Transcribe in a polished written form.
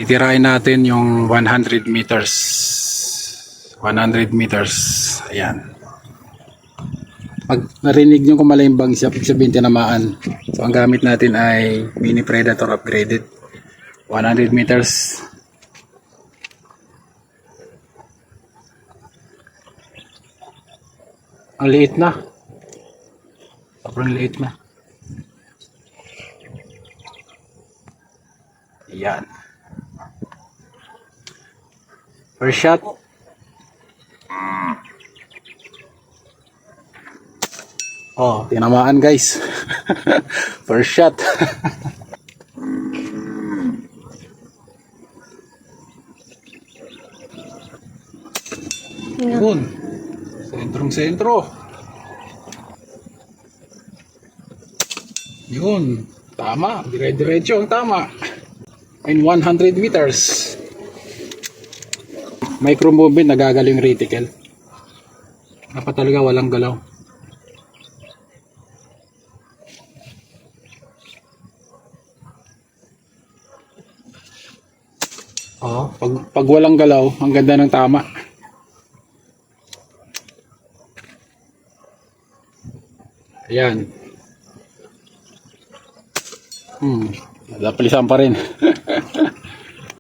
Itirahin natin yung 100 meters. 100 meters. Ayan. Pag narinig nyo kumalimbang siya, ibig sabihin tinamaan. So ang gamit natin ay Mini Predator upgraded. 100 meters. Ang liit na. Sobrang liit na. Ayan. First shot. Oh, tinamaan guys. First shot. Yun. Sentrong-sentro. Yun. Tama. Dire-diretso ang tama. In 100 meters. Micro movement, nagagalaw yung reticle. Dapat talaga walang galaw. Oh, pag walang galaw, ang ganda ng tama. Ayan. Napalisan pa rin.